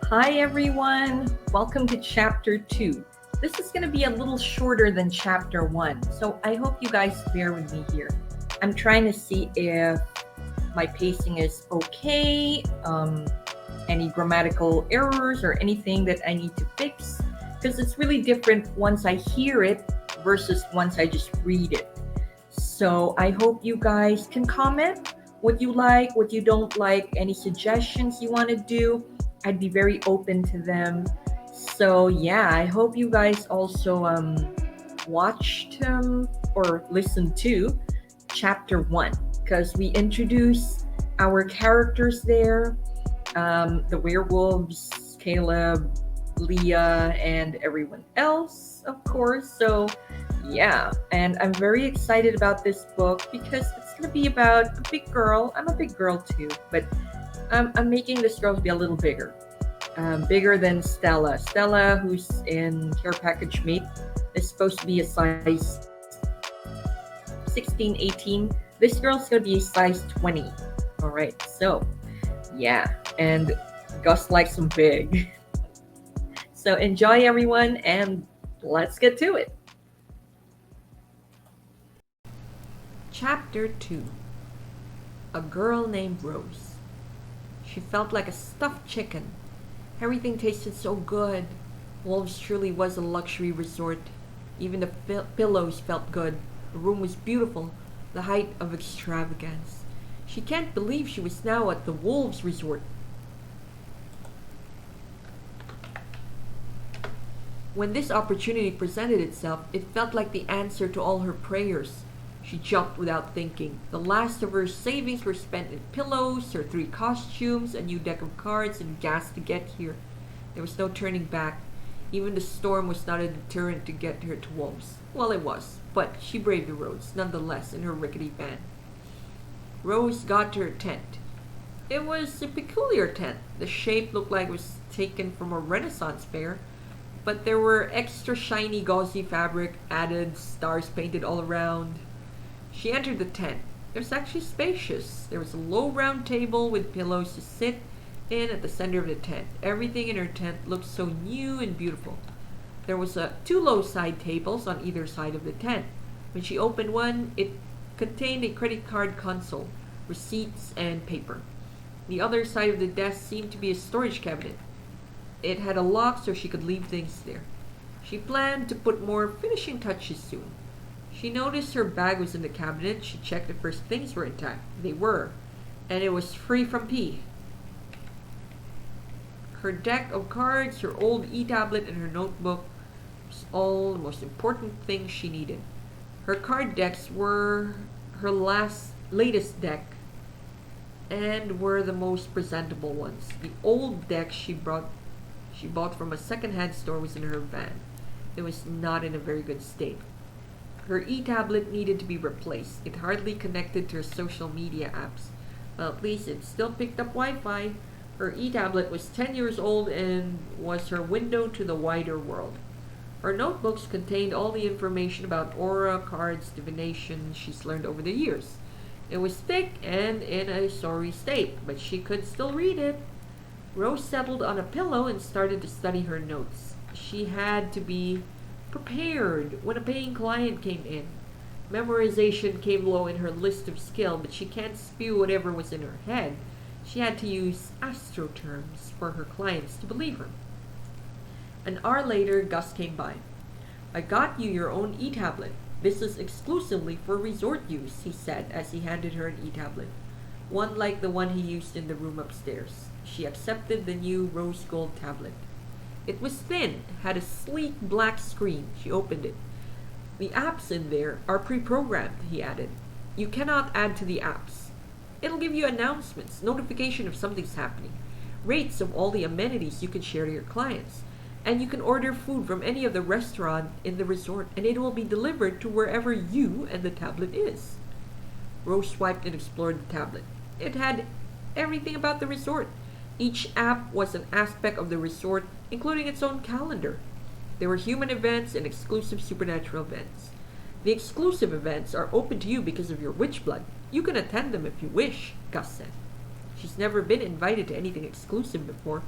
Hi everyone, welcome to chapter 2. This is going to be a little shorter than chapter 1, so I hope you guys bear with me here. I'm trying to see if my pacing is okay, any grammatical errors or anything that I need to fix, because it's really different once I hear it versus once I just read it. So I hope you guys can comment what you like, what you don't like, any suggestions you want to do. I'd be very open to them. So yeah, I hope you guys also watched or listened to chapter 1, because we introduce our characters there, the werewolves, Caleb, Leah, and everyone else, of course. So yeah, and I'm very excited about this book because it's going to be about a big girl. I'm a big girl too, but I'm making this girl be a little bigger. Bigger than Stella. Stella, who's in Care Package Mate, is supposed to be a size 16, 18. This girl's going to be a size 20. Alright, so yeah, and Gus likes them big. So enjoy everyone, and let's get to it. Chapter 2. A girl named Rose. She felt like a stuffed chicken. Everything tasted so good. Wolves truly was a luxury resort. Even the pillows felt good. The room was beautiful, the height of extravagance. She can't believe she was now at the Wolves Resort. When this opportunity presented itself, it felt like the answer to all her prayers. She jumped without thinking. The last of her savings were spent in pillows, her 3 costumes, a new deck of cards, and gas to get here. There was no turning back. Even the storm was not a deterrent to get her to Wolves. Well, it was, but she braved the roads, nonetheless, in her rickety van. Rose got to her tent. It was a peculiar tent. The shape looked like it was taken from a Renaissance fair, but there were extra shiny gauzy fabric added, stars painted all around. She entered the tent. It was actually spacious. There was a low round table with pillows to sit in at the center of the tent. Everything in her tent looked so new and beautiful. There was 2 low side tables on either side of the tent. When she opened one, it contained a credit card console, receipts, and paper. The other side of the desk seemed to be a storage cabinet. It had a lock so she could leave things there. She planned to put more finishing touches soon. She noticed her bag was in the cabinet. She checked if her things were intact. They were. And it was free from pee. Her deck of cards, her old e-tablet, and her notebook was all the most important things she needed. Her card decks were her latest deck and were the most presentable ones. The old deck she bought from a second-hand store was in her van. It was not in a very good state. Her e-tablet needed to be replaced. It hardly connected to her social media apps. Well, at least it still picked up Wi-Fi. Her e-tablet was 10 years old and was her window to the wider world. Her notebooks contained all the information about aura, cards, divination she's learned over the years. It was thick and in a sorry state, but she could still read it. Rose settled on a pillow and started to study her notes. She had to be prepared when a paying client came in. Memorization came low in her list of skill, but she can't spew whatever was in her head. She had to use astro terms for her clients to believe her. An hour later, Gus came by. "I got you your own e-tablet. This is exclusively for resort use," he said as he handed her an e-tablet. One like the one he used in the room upstairs. She accepted the new rose gold tablet. It was thin, had a sleek black screen. She opened it. "The apps in there are pre-programmed," he added. "You cannot add to the apps. It'll give you announcements, notification if something's happening, rates of all the amenities you can share to your clients, and you can order food from any of the restaurants in the resort, and it will be delivered to wherever you and the tablet is." Rose swiped and explored the tablet. It had everything about the resort. Each app was an aspect of the resort, including its own calendar. There were human events and exclusive supernatural events. The exclusive events are open to you because of your witch blood. You can attend them if you wish, Gus said. She's never been invited to anything exclusive before.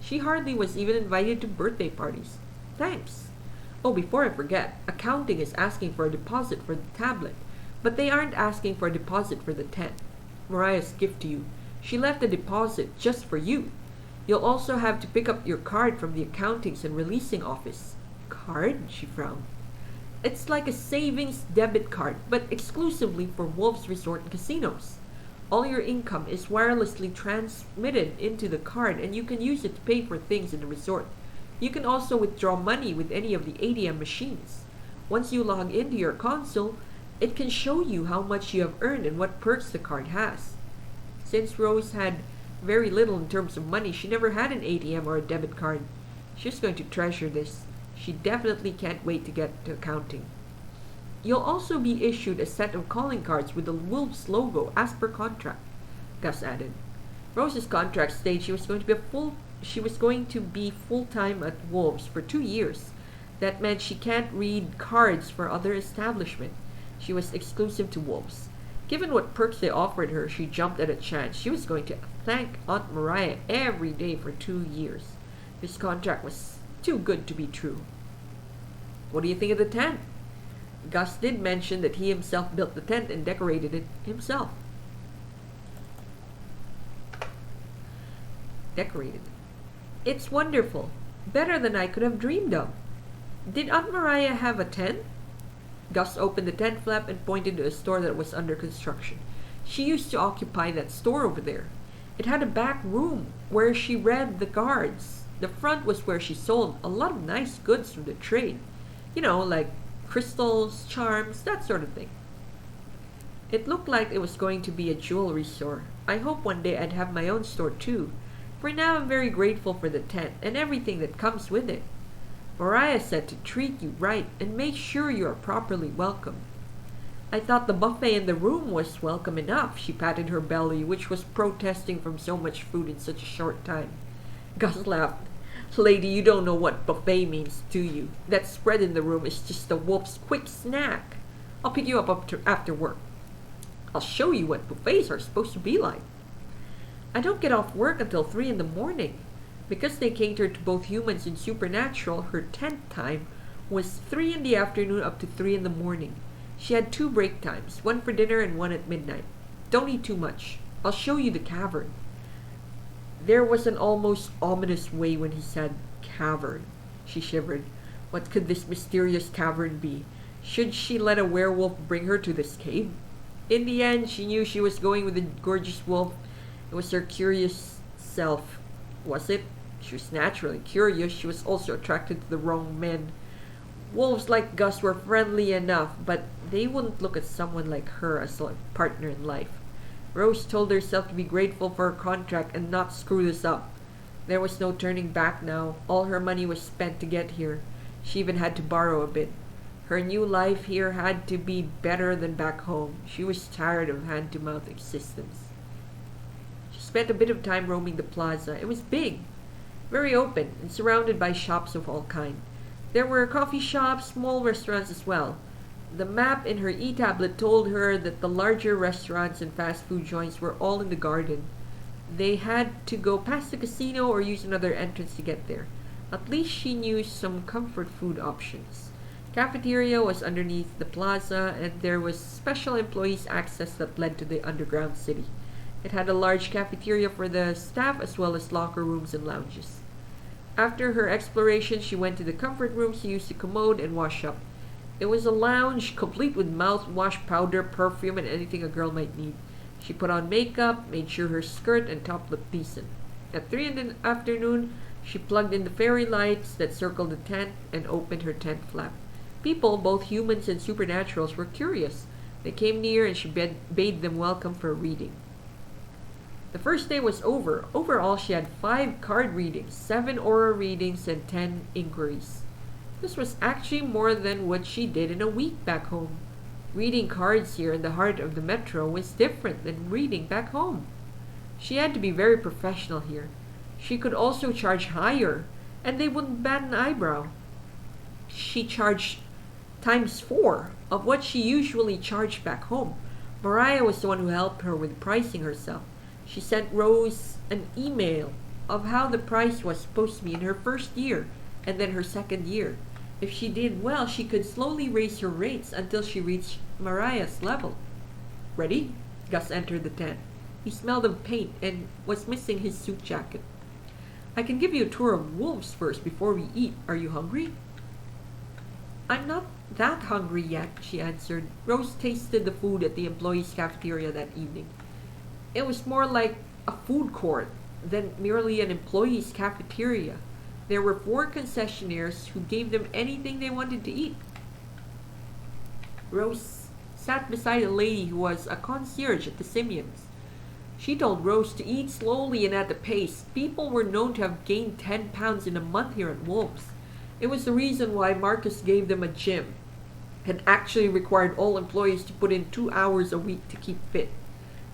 She hardly was even invited to birthday parties. Thanks. Oh, before I forget, accounting is asking for a deposit for the tablet, but they aren't asking for a deposit for the tent. Mariah's gift to you. She left a deposit just for you. You'll also have to pick up your card from the accountings and releasing office. Card? She frowned. It's like a savings debit card, but exclusively for Wolves Resort and casinos. All your income is wirelessly transmitted into the card, and you can use it to pay for things in the resort. You can also withdraw money with any of the ATM machines. Once you log into your console, it can show you how much you have earned and what perks the card has. Since Rose had very little in terms of money, she never had an ATM or a debit card. She's going to treasure this. She definitely can't wait to get to accounting. You'll also be issued a set of calling cards with the Wolves logo as per contract, Gus added. Rose's contract stated she was going to be full-time at Wolves for 2 years. That meant she can't read cards for other establishment. She was exclusive to Wolves. Given what perks they offered her, she jumped at a chance. She was going to thank Aunt Mariah every day for 2 years. This contract was too good to be true. What do you think of the tent? Gus did mention that he himself built the tent and decorated it himself. It's wonderful. Better than I could have dreamed of. Did Aunt Mariah have a tent? Gus opened the tent flap and pointed to a store that was under construction. She used to occupy that store over there. It had a back room where she read the cards. The front was where she sold a lot of nice goods from the trade. You know, like crystals, charms, that sort of thing. It looked like it was going to be a jewelry store. I hope one day I'd have my own store too. For now I'm very grateful for the tent and everything that comes with it. Mariah said to treat you right and make sure you are properly welcome. I thought the buffet in the room was welcome enough. She patted her belly, which was protesting from so much food in such a short time. Gus laughed. Lady, you don't know what buffet means, do you? That spread in the room is just the wolf's quick snack. I'll pick you up after work. I'll show you what buffets are supposed to be like. I don't get off work until 3 in the morning. Because they catered to both humans and supernatural, her tent time was 3 in the afternoon up to 3 in the morning. She had 2 break times, one for dinner and one at midnight. Don't eat too much. I'll show you the cavern. There was an almost ominous way when he said cavern. She shivered. What could this mysterious cavern be? Should she let a werewolf bring her to this cave? In the end, she knew she was going with a gorgeous wolf. It was her curious self. Was it? She was naturally curious. She was also attracted to the wrong men. Wolves like Gus were friendly enough, but they wouldn't look at someone like her as a partner in life. Rose told herself to be grateful for her contract and not screw this up. There was no turning back now. All her money was spent to get here. She even had to borrow a bit. Her new life here had to be better than back home. She was tired of hand-to-mouth existence. She spent a bit of time roaming the plaza. It was big, very open, and surrounded by shops of all kinds. There were coffee shops, small restaurants as well. The map in her e-tablet told her that the larger restaurants and fast food joints were all in the garden. They had to go past the casino or use another entrance to get there. At least she knew some comfort food options. Cafeteria was underneath the plaza, and there was special employees access that led to the underground city. It had a large cafeteria for the staff as well as locker rooms and lounges. After her exploration, she went to the comfort rooms to use the commode and wash up. It was a lounge complete with mouthwash, powder, perfume, and anything a girl might need. She put on makeup, made sure her skirt and top looked decent. At 3 in the afternoon, she plugged in the fairy lights that circled the tent and opened her tent flap. People, both humans and supernaturals, were curious. They came near and she bade them welcome for a reading. The first day was over. Overall, she had 5 card readings, 7 aura readings, and 10 inquiries. This was actually more than what she did in a week back home. Reading cards here in the heart of the metro was different than reading back home. She had to be very professional here. She could also charge higher, and they wouldn't bat an eyebrow. She charged times 4 of what she usually charged back home. Mariah was the one who helped her with pricing herself. She sent Rose an email of how the price was supposed to be in her first year and then her second year. If she did well, she could slowly raise her rates until she reached Mariah's level. Ready? Gus entered the tent. He smelled of paint and was missing his suit jacket. I can give you a tour of Wolves first before we eat. Are you hungry? I'm not that hungry yet, she answered. Rose tasted the food at the employees' cafeteria that evening. It was more like a food court than merely an employees' cafeteria. There were 4 concessionaires who gave them anything they wanted to eat. Rose sat beside a lady who was a concierge at the Simeons. She told Rose to eat slowly and at a pace. People were known to have gained 10 pounds in a month here at Wolves. It was the reason why Marcus gave them a gym and actually required all employees to put in 2 hours a week to keep fit.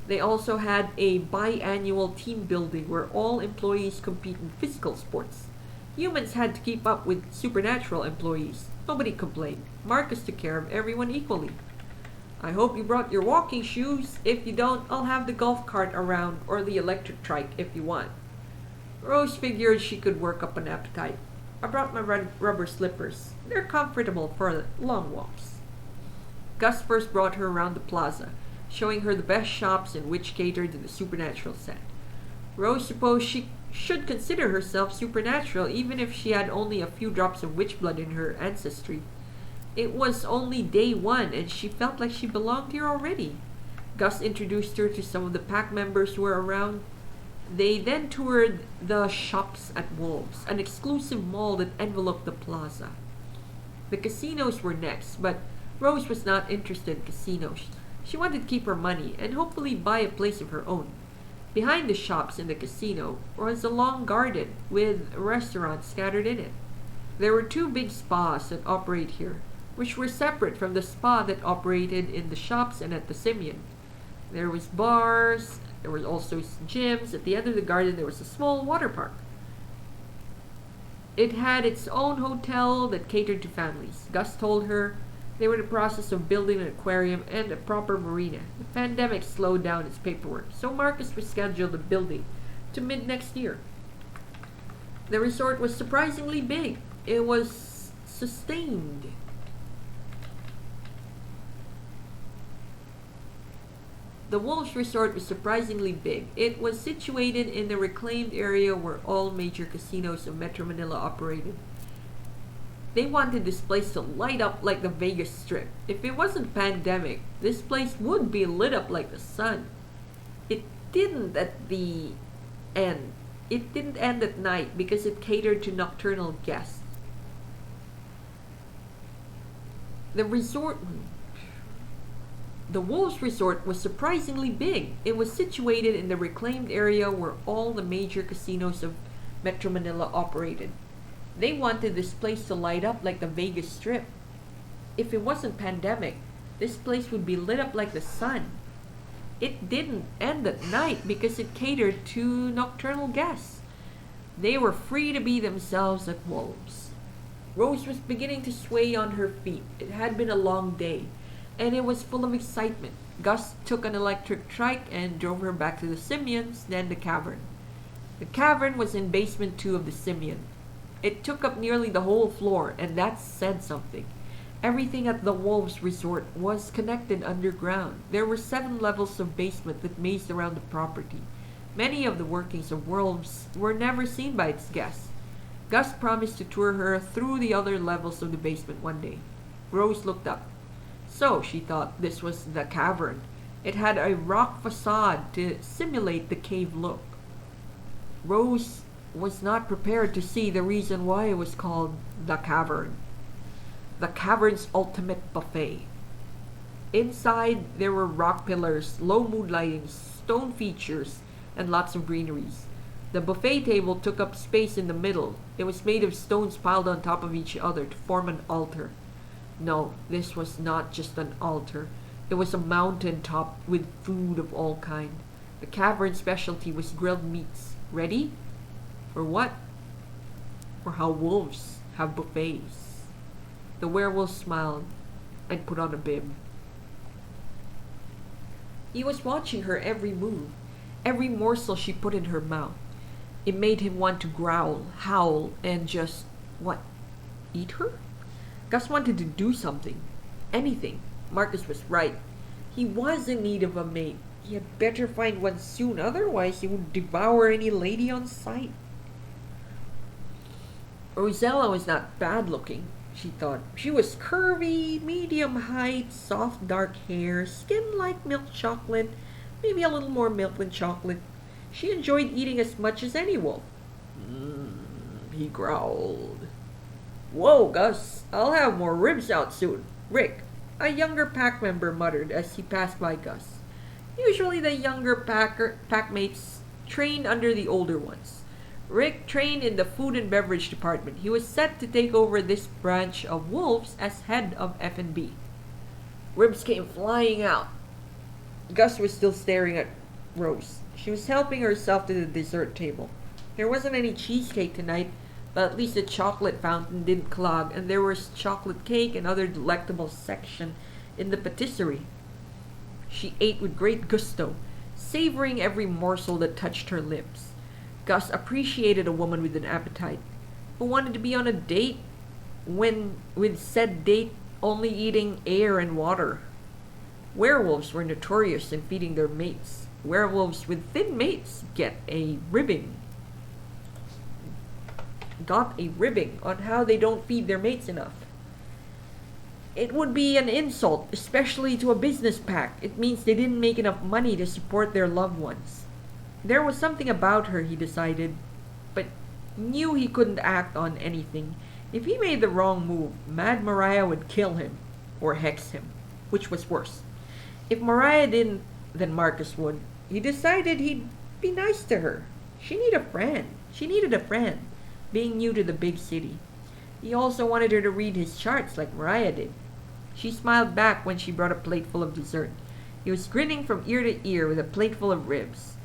They also had a biannual team building where all employees compete in physical sports. Humans had to keep up with supernatural employees. Nobody complained. Marcus took care of everyone equally. I hope you brought your walking shoes. If you don't, I'll have the golf cart around or the electric trike if you want. Rose figured she could work up an appetite. I brought my rubber slippers. They're comfortable for long walks. Gus first brought her around the plaza, showing her the best shops in which catered to the supernatural set. Rose supposed she should consider herself supernatural even if she had only a few drops of witch blood in her ancestry. It was only day 1 and she felt like she belonged here already. Gus introduced her to some of the pack members who were around. They then toured the shops at Wolves, an exclusive mall that enveloped the plaza. The casinos were next, but Rose was not interested in casinos. She wanted to keep her money and hopefully buy a place of her own. Behind the shops in the casino was a long garden with restaurants scattered in it. There were 2 big spas that operate here, which were separate from the spa that operated in the shops and at the Simeon. There was bars, there was also gyms. At the end of the garden there was a small water park. It had its own hotel that catered to families. Gus told her they were in the process of building an aquarium and a proper marina. The pandemic slowed down its paperwork, so Marcus rescheduled the building to mid-next year. The resort was surprisingly big. It was sustained. The Wolves Resort was surprisingly big. It was situated in the reclaimed area where all major casinos of Metro Manila operated. They wanted this place to light up like the Vegas Strip. If it wasn't pandemic, this place would be lit up like the sun. It didn't at the end. It didn't end at night because it catered to nocturnal guests. The Wolves Resort was surprisingly big. It was situated in the reclaimed area where all the major casinos of Metro Manila operated. They wanted this place to light up like the Vegas Strip. If it wasn't pandemic, this place would be lit up like the sun. It didn't end at night because it catered to nocturnal guests. They were free to be themselves at Wolves. Rose was beginning to sway on her feet. It had been a long day, and it was full of excitement. Gus took an electric trike and drove her back to the Simeons, then the cavern. The cavern was in basement 2 of the Simeon. It took up nearly the whole floor, and that said something. Everything at the Wolves Resort was connected underground. There were 7 levels of basement that mazed around the property. Many of the workings of Wolves were never seen by its guests. Gus promised to tour her through the other levels of the basement one day. Rose looked up. So, she thought, this was the cavern. It had a rock facade to simulate the cave look. Rose was not prepared to see the reason why it was called the cavern. The cavern's ultimate buffet. Inside, there were rock pillars, low mood lighting, stone features, and lots of greeneries. The buffet table took up space in the middle. It was made of stones piled on top of each other to form an altar. No, this was not just an altar. It was a mountain top with food of all kind. The cavern specialty was grilled meats. Ready? For what? For how wolves have buffets. The werewolf smiled and put on a bib. He was watching her every move, every morsel she put in her mouth. It made him want to growl, howl, and just, what, eat her? Gus wanted to do something. Anything. Marcus was right. He was in need of a mate. He had better find one soon, otherwise he would devour any lady on sight. Rosella was not bad looking, she thought. She was curvy, medium height, soft dark hair, skin like milk chocolate, maybe a little more milk than chocolate. She enjoyed eating as much as any wolf. He growled. Whoa, Gus, I'll have more ribs out soon. Rick, a younger pack member muttered as he passed by Gus. Usually the younger packmates trained under the older ones. Rick trained in the food and beverage department. He was set to take over this branch of wolves as head of F&B. Ribs came flying out. Gus was still staring at Rose. She was helping herself to the dessert table. There wasn't any cheesecake tonight, but at least the chocolate fountain didn't clog, and there was chocolate cake and other delectable section in the patisserie. She ate with great gusto, savoring every morsel that touched her lips. Gus appreciated a woman with an appetite, who wanted to be on a date when with said date only eating air and water. Werewolves were notorious in feeding their mates. Werewolves with thin mates got a ribbing on how they don't feed their mates enough. It would be an insult, especially to a business pack. It means they didn't make enough money to support their loved ones. There was something about her, he decided, but knew he couldn't act on anything. If he made the wrong move, Mad Mariah would kill him, or hex him, which was worse. If Mariah didn't, then Marcus would. He decided he'd be nice to her. She needed a friend, being new to the big city. He also wanted her to read his charts like Mariah did. She smiled back when she brought a plate full of dessert. He was grinning from ear to ear with a plate full of ribs.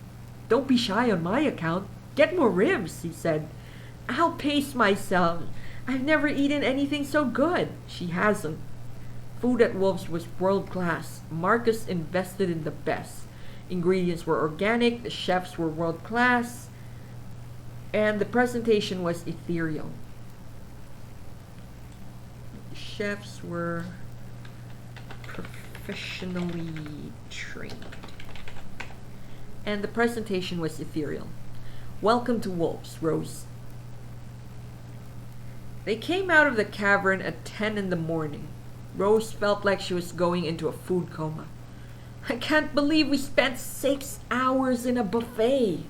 Don't be shy on my account. Get more ribs, he said. I'll pace myself. I've never eaten anything so good. She hasn't. Food at Wolf's was world class. Marcus invested in the best. Ingredients were organic, the chefs were world class, and the presentation was ethereal. Chefs were professionally trained. And the presentation was ethereal. Welcome to Wolves, Rose. They came out of the cavern at 10 in the morning. Rose felt like she was going into a food coma. I can't believe we spent 6 hours in a buffet.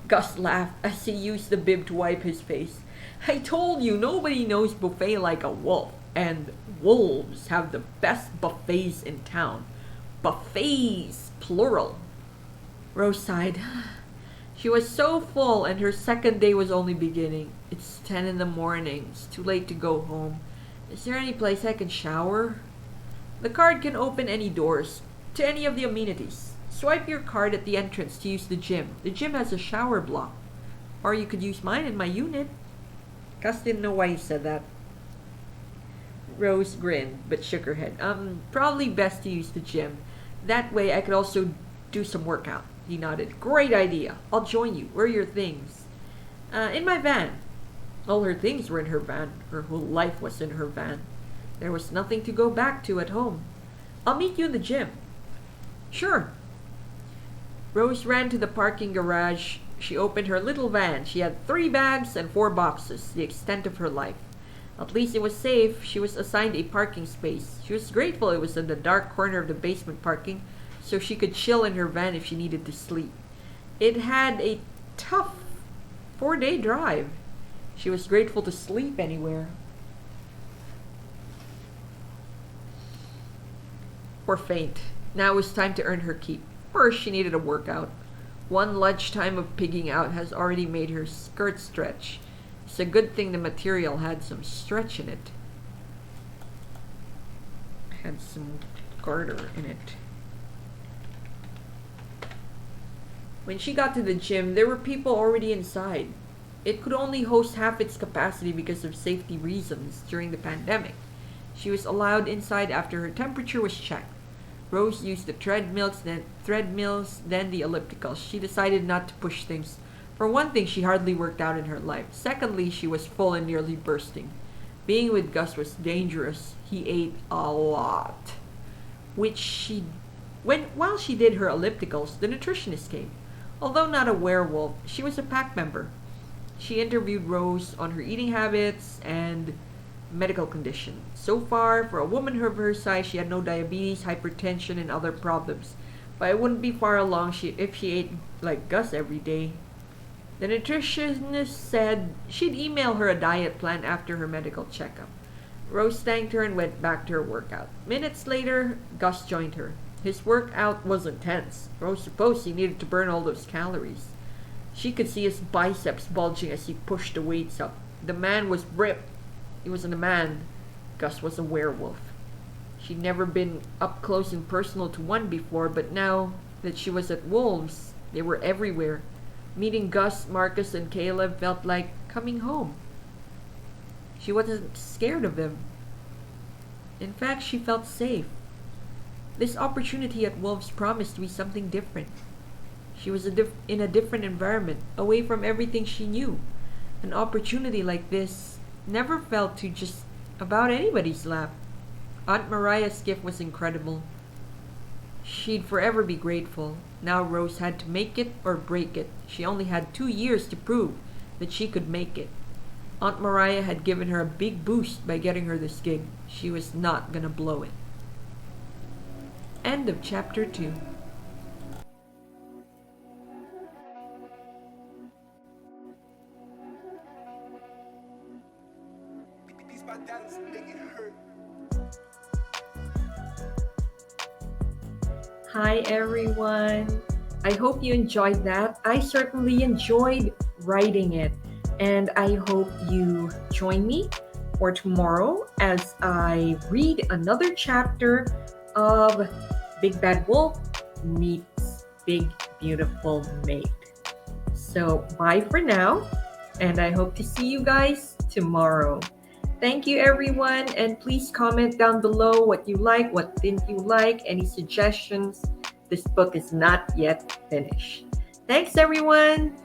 Gus laughed as he used the bib to wipe his face. I told you, nobody knows buffet like a wolf. And wolves have the best buffets in town. Buffets, plural. Rose sighed. She was so full and her second day was only beginning. It's 10 in the morning. It's too late to go home. Is there any place I can shower? The card can open any doors to any of the amenities. Swipe your card at the entrance to use the gym. The gym has a shower block. Or you could use mine in my unit. Gus didn't know why he said that. Rose grinned, but shook her head. Probably best to use the gym. That way I could also do some workout. He nodded. Great idea. I'll join you. Where are your things? In my van. All her things were in her van. Her whole life was in her van. There was nothing to go back to at home. I'll meet you in the gym. Sure. Rose ran to the parking garage. She opened her little van. She had 3 bags and 4 boxes, the extent of her life. At least it was safe. She was assigned a parking space. She was grateful it was in the dark corner of the basement parking, so she could chill in her van if she needed to sleep. It had a tough 4-day drive. She was grateful to sleep anywhere. Or faint. Now it was time to earn her keep. First, she needed a workout. One lunchtime of pigging out has already made her skirt stretch. It's a good thing the material had some stretch in it. Had some garter in it. When she got to the gym, there were people already inside. It could only host half its capacity because of safety reasons during the pandemic. She was allowed inside after her temperature was checked. Rose used the treadmills, then the ellipticals. She decided not to push things. For one thing, she hardly worked out in her life. Secondly, she was full and nearly bursting. Being with Gus was dangerous. He ate a lot. While she did her ellipticals, the nutritionist came. Although not a werewolf, she was a pack member. She interviewed Rose on her eating habits and medical condition. So far, for a woman of her size, she had no diabetes, hypertension, and other problems. But it wouldn't be far along if she ate like Gus every day. The nutritionist said she'd email her a diet plan after her medical checkup. Rose thanked her and went back to her workout. Minutes later, Gus joined her. His workout was intense. Rose supposed he needed to burn all those calories. She could see his biceps bulging as he pushed the weights up. The man was ripped. He wasn't a man. Gus was a werewolf. She'd never been up close and personal to one before, but now that she was at Wolves, they were everywhere. Meeting Gus, Marcus, and Caleb felt like coming home. She wasn't scared of them. In fact, she felt safe. This opportunity at Wolves promised to be something different. She was in a different environment, away from everything she knew. An opportunity like this never fell to just about anybody's lap. Aunt Mariah's gift was incredible. She'd forever be grateful. Now Rose had to make it or break it. She only had 2 years to prove that she could make it. Aunt Mariah had given her a big boost by getting her this gig. She was not gonna blow it. End of chapter 2. Hi everyone. I hope you enjoyed that. I certainly enjoyed writing it, and I hope you join me for tomorrow as I read another chapter of Big Bad Wolf meets Big Beautiful Mate. So bye for now, and I hope to see you guys tomorrow. Thank you everyone, and please comment down below what you like, what didn't you like, any suggestions. This book is not yet finished. Thanks everyone.